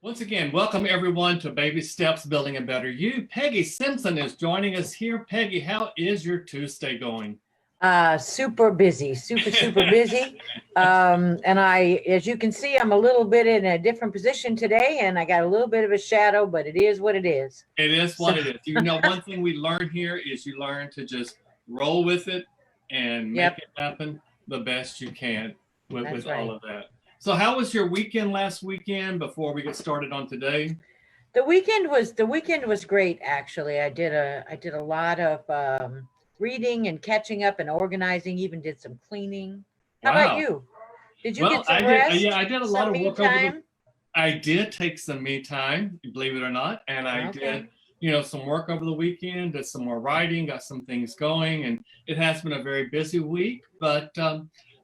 Once again, welcome everyone to Baby Steps Building a Better You. Peggy Simpson is joining us here. Peggy, how is your Tuesday going? Super busy, super busy. And as you can see, I'm a little bit in a different position today, and I got a little bit of a shadow, but it is what it is. It is what it is. You know, one thing we learn here is you learn to just roll with it and make it happen the best you can with right. all of that. So how was your weekend last weekend before we get started on today? The weekend was great, actually. I did a lot of reading and catching up and organizing, even did some cleaning. How about Wow. you? Did you Well, get some I did. rest? Yeah, I did a lot Some of me work over the. time? I did take some me time, believe it or not, and I Okay. did, some work over the weekend, did some more writing, got some things going, and it has been a very busy week. But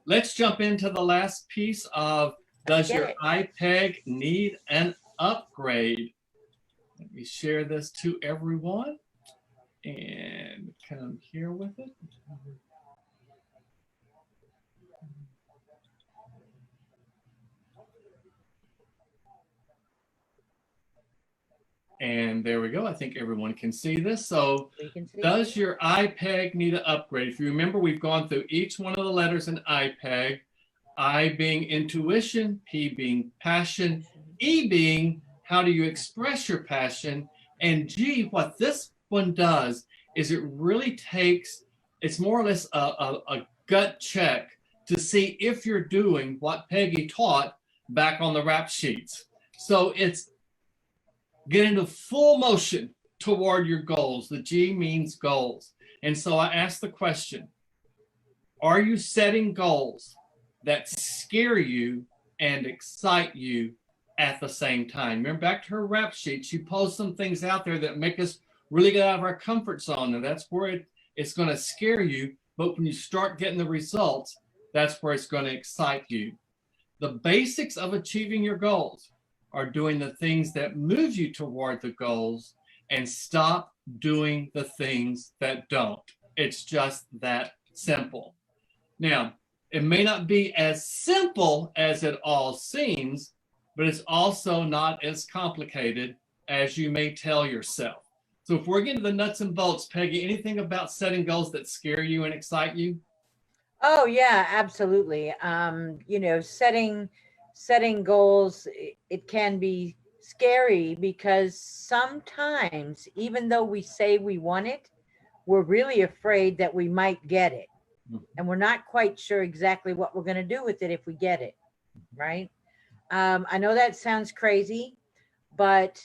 let's jump into the last piece of does Get your it. iPEG need an upgrade? Let me share this to everyone and come here with it. And there we go. I think everyone can see this. So We can see. does your iPEG need an upgrade? If you remember, we've gone through each one of the letters in iPEG. I being intuition, P being passion, E being how do you express your passion, and G, what this one does is it really takes, it's more or less a gut check to see if you're doing what Peggy taught back on the rap sheets. So it's get into full motion toward your goals. The G means goals. And so I asked the question, are you setting goals that scare you and excite you at the same time? Remember, back to her rap sheet, she posed some things out there that make us really get out of our comfort zone. And that's where it's going to scare you. But when you start getting the results, that's where it's going to excite you. The basics of achieving your goals are doing the things that move you toward the goals and stop doing the things that don't. It's just that simple. Now, it may not be as simple as it all seems, but it's also not as complicated as you may tell yourself. So if we're getting to the nuts and bolts, Peggy, anything about setting goals that scare you and excite you? Oh yeah, absolutely. Setting goals, it can be scary because sometimes, even though we say we want it, we're really afraid that we might get it, and we're not quite sure exactly what we're going to do with it if we get it, right? I know that sounds crazy, but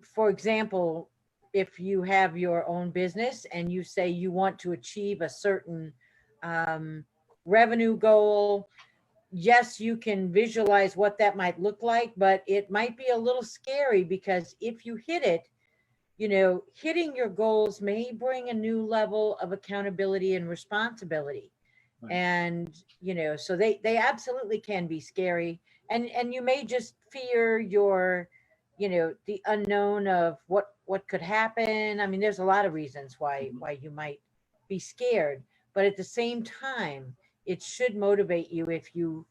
for example, if you have your own business and you say you want to achieve a certain um, revenue goal, yes, you can visualize what that might look like, but it might be a little scary because if you hit it, hitting your goals may bring a new level of accountability and responsibility. Right. And, so they absolutely can be scary. And you may just fear the unknown of what could happen. I mean, there's a lot of reasons why you might be scared, but at the same time, it should motivate you if you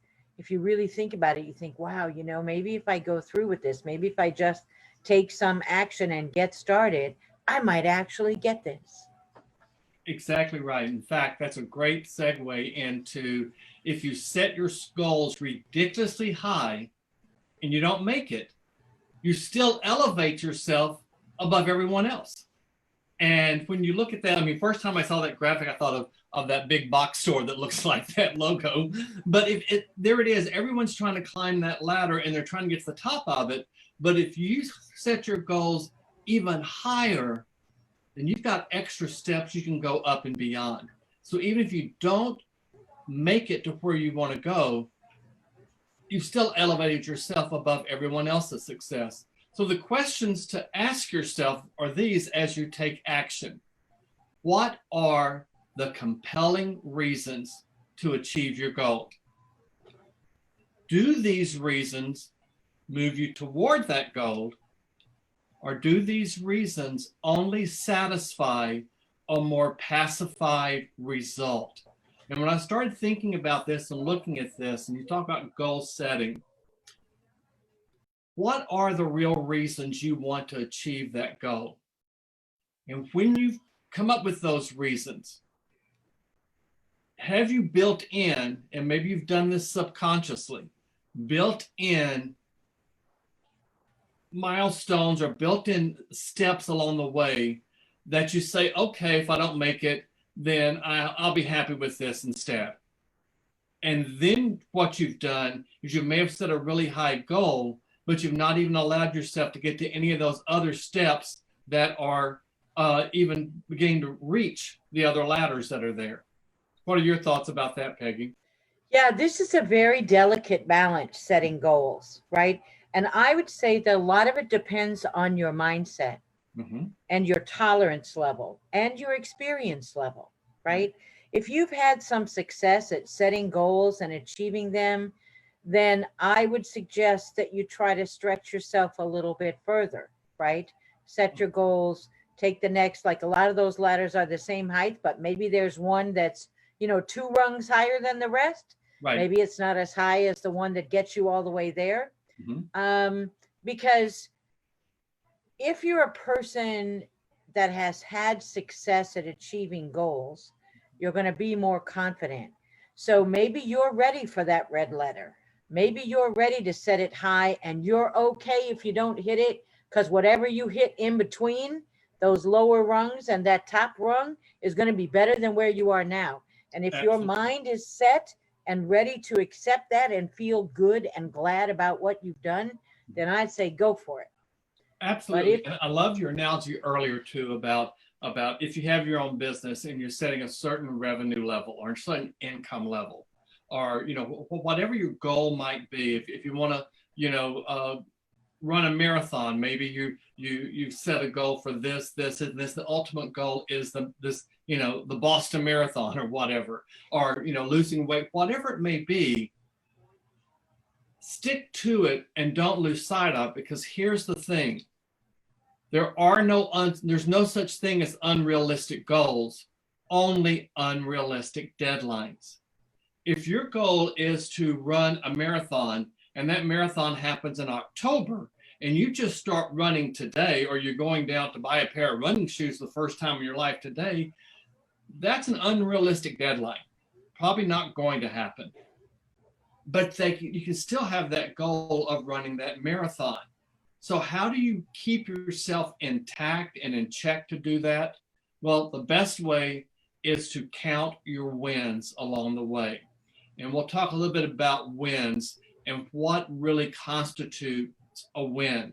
really think about it. You think, wow, maybe if I go through with this, maybe if I just take some action and get started, I might actually get this. Exactly right. In fact, that's a great segue into if you set your goals ridiculously high and you don't make it, you still elevate yourself above everyone else. And when you look at that, I mean, first time I saw that graphic, I thought of that big box store that looks like that logo. But there it is, everyone's trying to climb that ladder and they're trying to get to the top of it. But if you set your goals even higher, then you've got extra steps you can go up and beyond. So even if you don't make it to where you want to go, you've still elevated yourself above everyone else's success. So the questions to ask yourself are these as you take action. What are the compelling reasons to achieve your goal? Do these reasons move you toward that goal? Or do these reasons only satisfy a more pacified result? And when I started thinking about this and looking at this, and you talk about goal setting, what are the real reasons you want to achieve that goal? And when you've come up with those reasons, have you built in, and maybe you've done this subconsciously, built in milestones or built in steps along the way that you say, okay, if I don't make it, then I'll be happy with this instead. And then what you've done is you may have set a really high goal, but you've not even allowed yourself to get to any of those other steps that are even beginning to reach the other ladders that are there. What are your thoughts about that, Peggy? Yeah, this is a very delicate balance, setting goals, right? And I would say that a lot of it depends on your mindset Mm-hmm. and your tolerance level and your experience level, right? If you've had some success at setting goals and achieving them, then I would suggest that you try to stretch yourself a little bit further, right? Set your goals, take the next, like a lot of those ladders are the same height, but maybe there's one that's, you know, 2 rungs higher than the rest. Right. Maybe it's not as high as the one that gets you all the way there. Mm-hmm. Because if you're a person that has had success at achieving goals, you're going to be more confident. So maybe you're ready for that red letter. Maybe you're ready to set it high and you're okay if you don't hit it, because whatever you hit in between those lower rungs and that top rung is going to be better than where you are now. And if your Absolutely. mind is set and ready to accept that and feel good and glad about what you've done, then I'd say go for it. Absolutely. But And I love your analogy earlier too about if you have your own business and you're setting a certain revenue level or a certain income level, or whatever your goal might be, if you want to run a marathon, maybe you set a goal for this and this. The ultimate goal is the Boston Marathon or whatever, or losing weight, whatever it may be. Stick to it and don't lose sight of it, because here's the thing. There's no such thing as unrealistic goals, only unrealistic deadlines. If your goal is to run a marathon and that marathon happens in October and you just start running today, or you're going down to buy a pair of running shoes the first time in your life today, that's an unrealistic deadline. Probably not going to happen. But you can still have that goal of running that marathon. So how do you keep yourself intact and in check to do that? Well, the best way is to count your wins along the way. And we'll talk a little bit about wins and what really constitutes a win.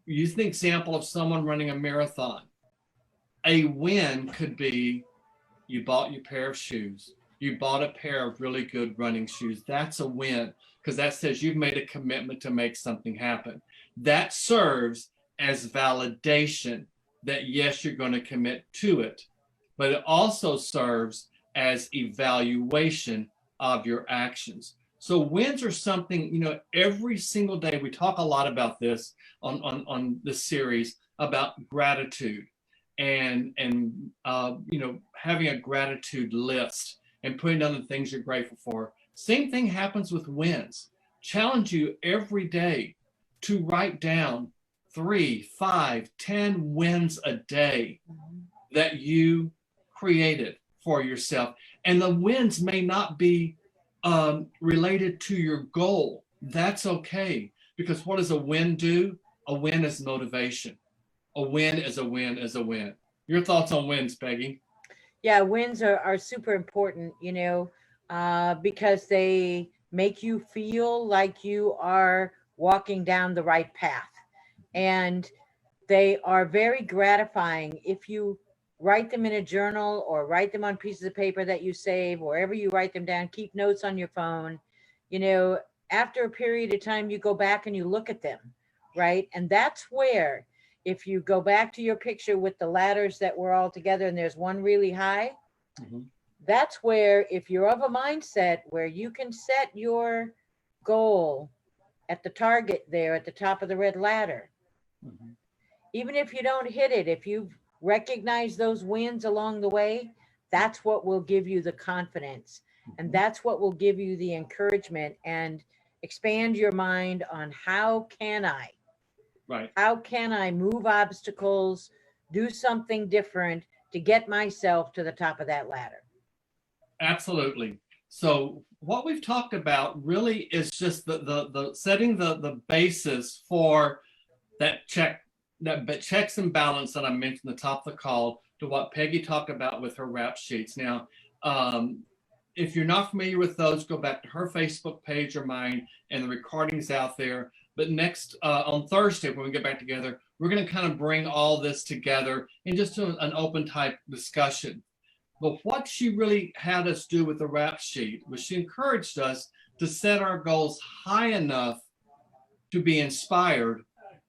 Use the example of someone running a marathon. A win could be you bought your pair of shoes. You bought a pair of really good running shoes. That's a win, because that says you've made a commitment to make something happen. That serves as validation that yes, you're going to commit to it, but it also serves as evaluation of your actions. So wins are something, every single day. We talk a lot about this on this series about gratitude and having a gratitude list and putting down the things you're grateful for. Same thing happens with wins. Challenge you every day to write down 3, 5, 10 wins a day that you created for yourself. And the wins may not be related to your goal. That's okay, because what does a win do? A win is motivation. A win is a win is a win. Your thoughts on wins, Peggy? yeah, wins are super important, because they make you feel like you are walking down the right path. And they are very gratifying if you write them in a journal or write them on pieces of paper that you save, wherever you write them down, keep notes on your phone. After a period of time, you go back and you look at them, right? And that's where, if you go back to your picture with the ladders that were all together and there's one really high, that's where, if you're of a mindset where you can set your goal at the target there at the top of the red ladder, even if you don't hit it, if you've recognized those wins along the way, that's what will give you the confidence. And that's what will give you the encouragement. And expand your mind on Right. how can I move obstacles, do something different to get myself to the top of that ladder. Absolutely. So what we've talked about really is just the setting the basis for that checks and balance that I mentioned at the top of the call to what Peggy talked about with her rap sheets. Now, if you're not familiar with those, go back to her Facebook page or mine, and the recording's out there. But next on Thursday, when we get back together, we're going to kind of bring all this together and just do an open type discussion. But what she really had us do with the rap sheet was she encouraged us to set our goals high enough to be inspired,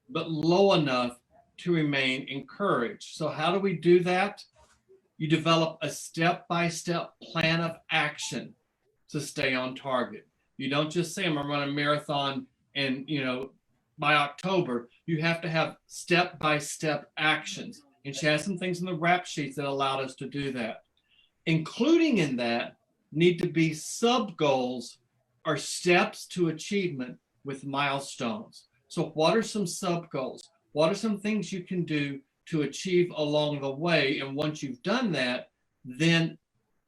but low enough to remain encouraged. So how do we do that? You develop a step-by-step plan of action to stay on target. You don't just say, I'm gonna run a marathon and by October. You have to have step-by-step actions. And she has some things in the rap sheets that allowed us to do that. Including in that need to be sub-goals or steps to achievement with milestones. So what are some sub-goals? What are some things you can do to achieve along the way? And once you've done that, then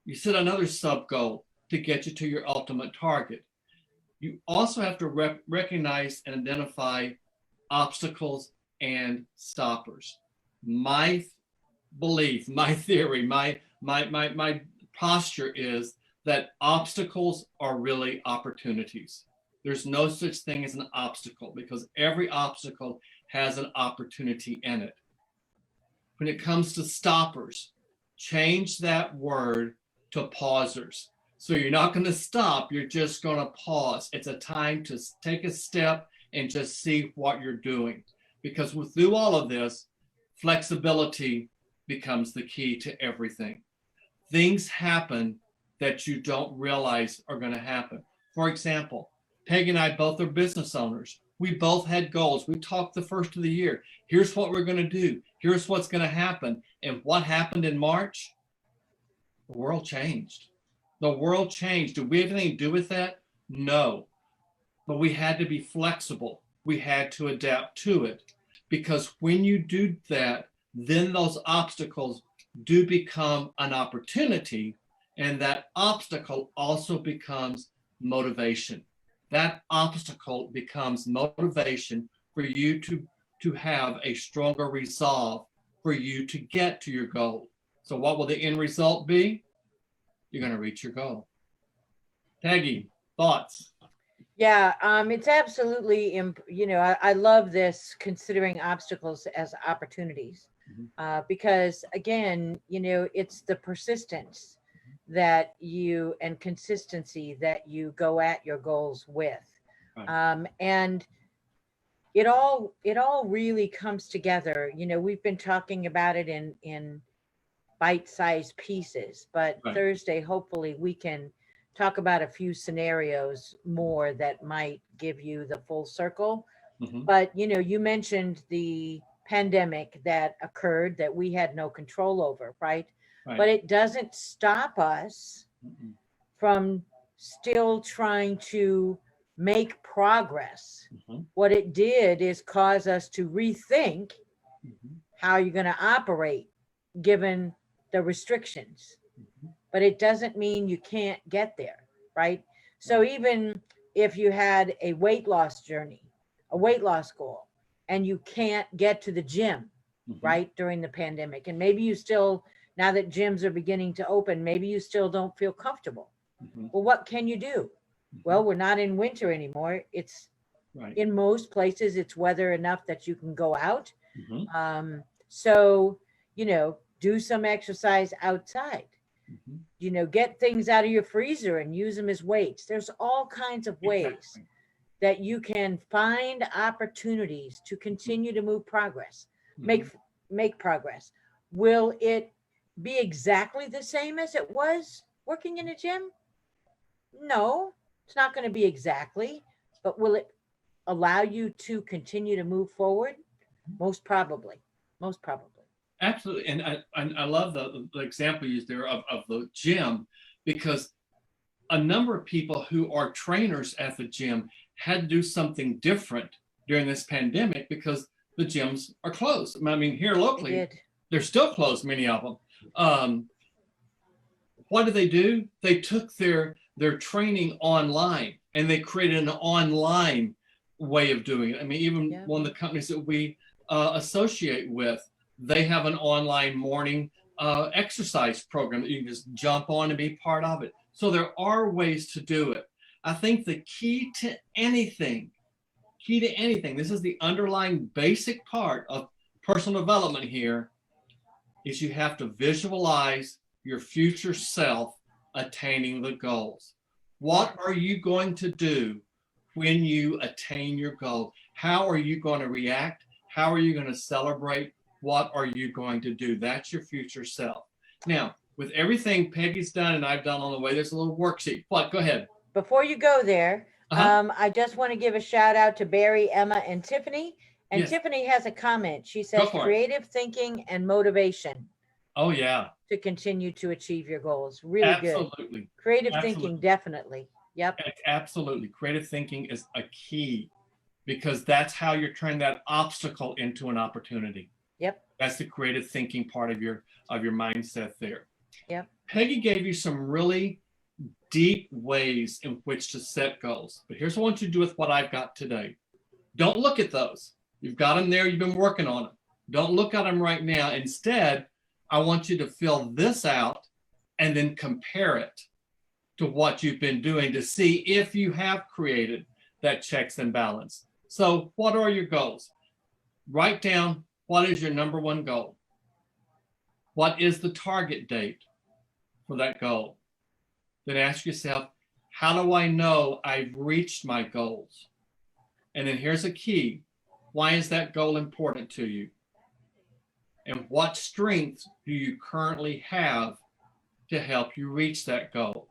you set another sub-goal to get you to your ultimate target. You also have to recognize and identify obstacles and stoppers. My belief, my theory, my posture is that obstacles are really opportunities. There's no such thing as an obstacle because every obstacle has an opportunity in it. When it comes to stoppers, change that word to pausers. So you're not going to stop, you're just going to pause. It's a time to take a step and just see what you're doing. Because through all of this, flexibility becomes the key to everything. Things happen that you don't realize are going to happen. For example, Peggy and I both are business owners. We both had goals. We talked the first of the year. Here's what we're going to do. Here's what's going to happen. And what happened in March? The world changed. The world changed. Did we have anything to do with that? No. But we had to be flexible. We had to adapt to it. Because when you do that, then those obstacles do become an opportunity, and that obstacle also becomes motivation. That obstacle becomes motivation for you to have a stronger resolve for you to get to your goal. So what will the end result be? You're going to reach your goal. Peggy, thoughts? Yeah, it's absolutely, I love this considering obstacles as opportunities. Because again, it's the persistence that and consistency that you go at your goals with. Right. And it all really comes together. We've been talking about it in bite-sized pieces, but right. Thursday, hopefully we can talk about a few scenarios more that might give you the full circle. Mm-hmm. But, you mentioned the pandemic that occurred that we had no control over, right? But it doesn't stop us from still trying to make progress. What it did is cause us to rethink how you're going to operate given the restrictions. But it doesn't mean you can't get there, right? So even if you had a weight loss journey, a weight loss goal, and you can't get to the gym, right, during the pandemic. And maybe you still, now that gyms are beginning to open, maybe you still don't feel comfortable. Well, what can you do? Well, we're not in winter anymore. It's right. In most places, it's weather enough that you can go out. So, do some exercise outside. Get things out of your freezer and use them as weights. There's all kinds of ways that you can find opportunities to continue to make progress. Will it be exactly the same as it was working in a gym? No, it's not going to be exactly, but will it allow you to continue to move forward? Most probably. Absolutely. And I love the example you used there of the gym, because a number of people who are trainers at the gym had to do something different during this pandemic because the gyms are closed. I mean, here locally, they're still closed, many of them. What did they do? They took their training online and they created an online way of doing it. I mean, even one of the companies that we associate with, they have an online morning exercise program that you can just jump on and be part of it. So there are ways to do it. I think the key to anything, this is the underlying basic part of personal development here, is you have to visualize your future self attaining the goals. What are you going to do when you attain your goal? How are you going to react? How are you going to celebrate? What are you going to do? That's your future self. Now, with everything Peggy's done and I've done on the way, there's a little worksheet. What? Go ahead. Before you go there, I just want to give a shout out to Barry, Emma, and Tiffany. And yes. Tiffany has a comment. She says, creative thinking and motivation. Oh, yeah. To continue to achieve your goals. Really Absolutely. Good. Creative thinking, definitely. Yep. Absolutely. Creative thinking is a key because that's how you're turning that obstacle into an opportunity. Yep. That's the creative thinking part of your mindset there. Yep. Peggy gave you some really deep ways in which to set goals. But here's what I want you to do with what I've got today. Don't look at those. You've got them there. You've been working on them. Don't look at them right now. Instead, I want you to fill this out and then compare it to what you've been doing to see if you have created that checks and balance. So what are your goals? Write down what is your number one goal. What is the target date for that goal? Then ask yourself, how do I know I've reached my goals? And then here's a key. Why is that goal important to you? And what strengths do you currently have to help you reach that goal?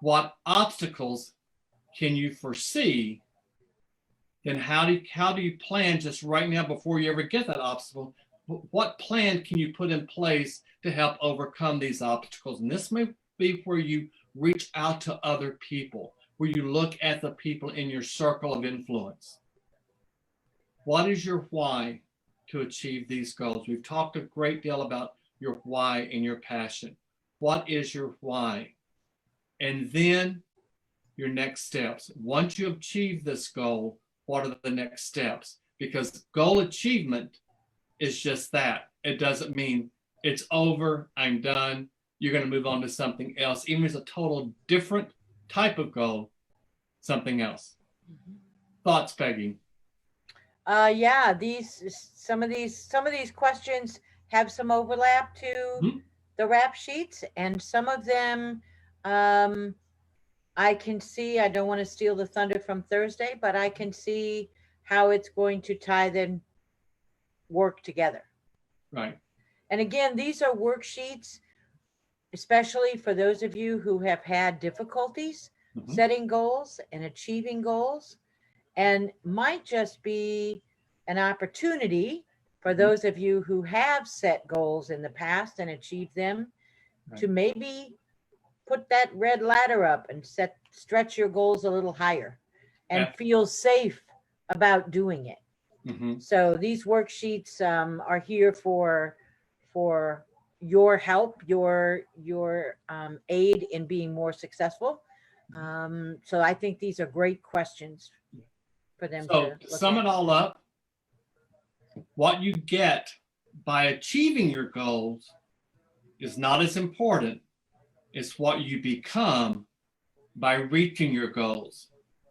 What obstacles can you foresee? Then how do you plan just right now before you ever get that obstacle? What plan can you put in place to help overcome these obstacles? And this may be where you reach out to other people, where you look at the people in your circle of influence. What is your why to achieve these goals? We've talked a great deal about your why and your passion. What is your why? And then your next steps. Once you achieve this goal, what are the next steps? Because goal achievement is just that. It doesn't mean it's over, I'm done, you're going to move on to something else. Even if it's a total different type of goal, something else. Thoughts, Peggy? Yeah, some of these questions have some overlap to the rap sheets, and some of them I can see. I don't want to steal the thunder from Thursday, but I can see how it's going to tie them work together. Right. And again, these are worksheets, especially for those of you who have had difficulties setting goals and achieving goals. And might just be an opportunity for those of you who have set goals in the past and achieved them to maybe put that red ladder up and stretch your goals a little higher and feel safe about doing it. So these worksheets are here for your help, your aid in being more successful. So I think these are great questions for them to sum it all up. What you get by achieving your goals is not as important as what you become by reaching your goals.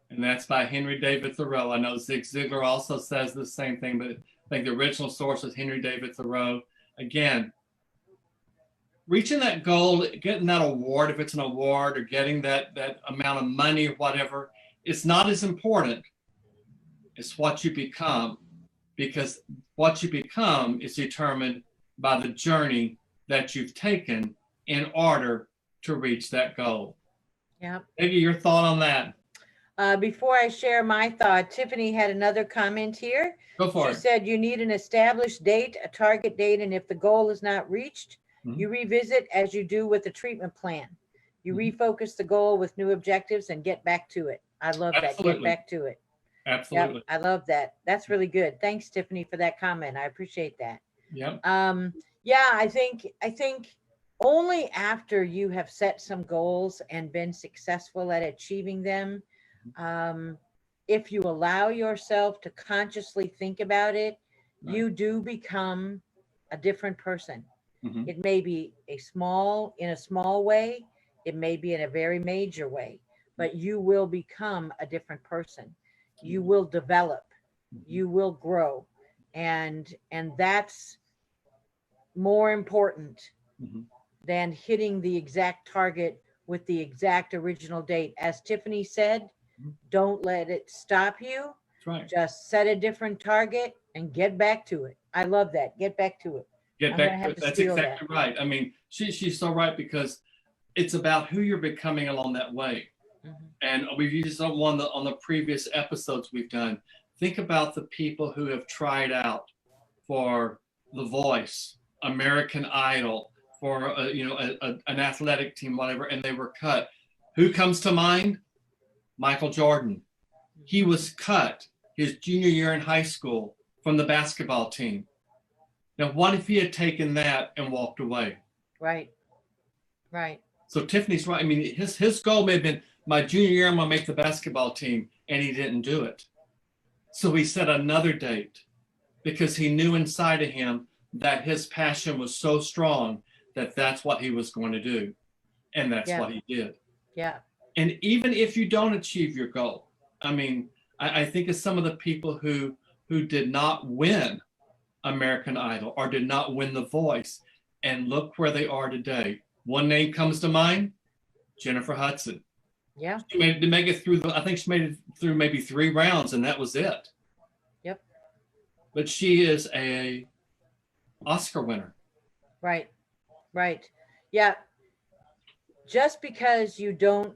And that's by Henry David Thoreau. I know Zig Ziglar also says the same thing, but I think the original source is Henry David Thoreau. Again, reaching that goal, getting that award, if it's an award, or getting that amount of money or whatever, it's not as important. It's what you become, because what you become is determined by the journey that you've taken in order to reach that goal. Yeah. Peggy, your thought on that? Before I share my thought, Tiffany had another comment here. Go for it. She said you need an established date, a target date, and if the goal is not reached, you revisit as you do with the treatment plan. You refocus the goal with new objectives and get back to it. I love that. Get Absolutely. back to it. Absolutely. Yep, I love that. That's really good. Thanks, Tiffany, for that comment. I appreciate that. Yep. Yeah, I think only after you have set some goals and been successful at achieving them, um, if you allow yourself to consciously think about it, Right. you do become a different person. Mhm. It may be in a small way, it may be in a very major way, but you will become a different person. You will develop, you will grow. And that's more important Mhm. than hitting the exact target with the exact original date. As Tiffany said, Mhm. don't let it stop you. That's right. Just set a different target and get back to it. I love that. Get back to it. Get I'm gonna back to have it. to That's steal that. exactly right. I mean, she's so right, because it's about who you're becoming along that way. Mhm. And we've used on the previous episodes we've done. Think about the people who have tried out for The Voice, American Idol, for an athletic team, whatever, and they were cut. Who comes to mind? Michael Jordan. He was cut his junior year in high school from the basketball team. Now, what if he had taken that and walked away? Right. Right. So Tiffany's right. I mean, his goal may have been, my junior year, I'm gonna make the basketball team, and he didn't do it. So he set another date, because he knew inside of him that his passion was so strong that that's what he was going to do, and that's Yeah. what he did. Yeah. And even if you don't achieve your goal, I mean, I think of some of the people who did not win American Idol or did not win The Voice, and look where they are today. One name comes to mind: Jennifer Hudson. Yeah. She made to make it through I think she made it through maybe 3 rounds, and that was it. Yep. But she is a Oscar winner. Right. Right. Yeah. Just because you don't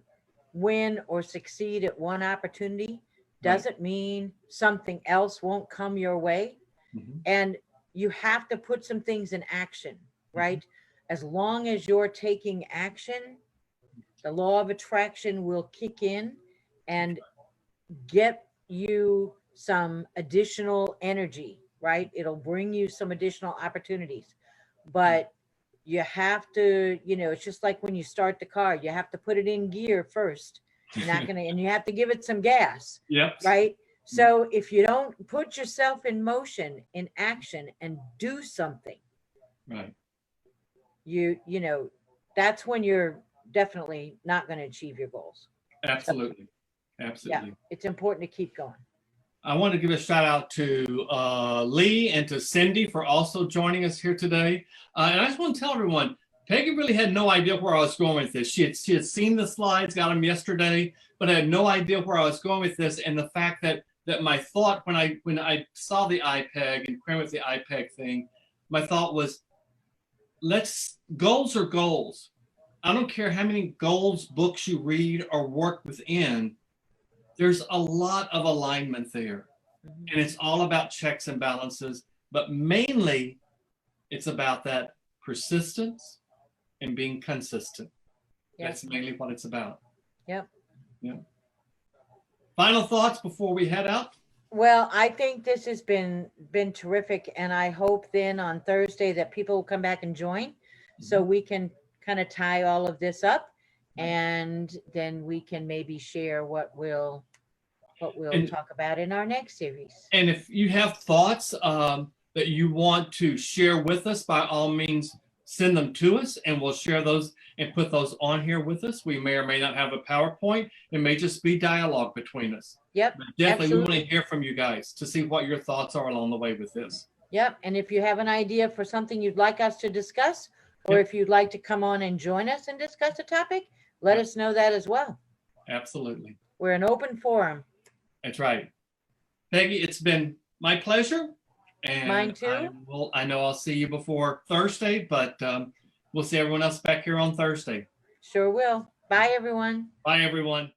win or succeed at one opportunity doesn't mean something else won't come your way. Mhm. And you have to put some things in action, right? As long as you're taking action, the law of attraction will kick in and get you some additional energy, right? It'll bring you some additional opportunities. But you have to, it's just like when you start the car, you have to put it in gear first. You're not gonna, and you have to give it some gas, Yep. right? So if you don't put yourself in motion, in action, and do something, Right. that's when you're definitely not going to achieve your goals. Absolutely. Absolutely. Yeah, it's important to keep going. I want to give a shout out to Lee and to Cindy for also joining us here today. And I just want to tell everyone, Peggy really had no idea where I was going with this. She had seen the slides, got them yesterday, but I had no idea where I was going with this. And the fact that my thought when I saw the iPEG and came with the iPEG thing, my thought was, goals are goals. I don't care how many goals books you read or work within. There's a lot of alignment there. And it's all about checks and balances, but mainly it's about that persistence and being consistent. Yep. That's mainly what it's about. Yep. Yeah. Final thoughts before we head out? Well, I think this has been terrific, and I hope then on Thursday that people will come back and join, so we can kind of tie all of this up, and then we can maybe share what we'll talk about in our next series. And if you have thoughts that you want to share with us, by all means, send them to us, and we'll share those and put those on here with us. We may or may not have a PowerPoint. It may just be dialogue between us. Yep. But definitely, absolutely. we want to hear from you guys to see what your thoughts are along the way with this. Yep. And if you have an idea for something you'd like us to discuss, or if you'd like to come on and join us and discuss a topic, let us know that as well. Absolutely. We're an open forum. That's right. Peggy, it's been my pleasure. And mine too. I know I'll see you before Thursday, but we'll see everyone else back here on Thursday. Sure will. Bye, everyone. Bye, everyone.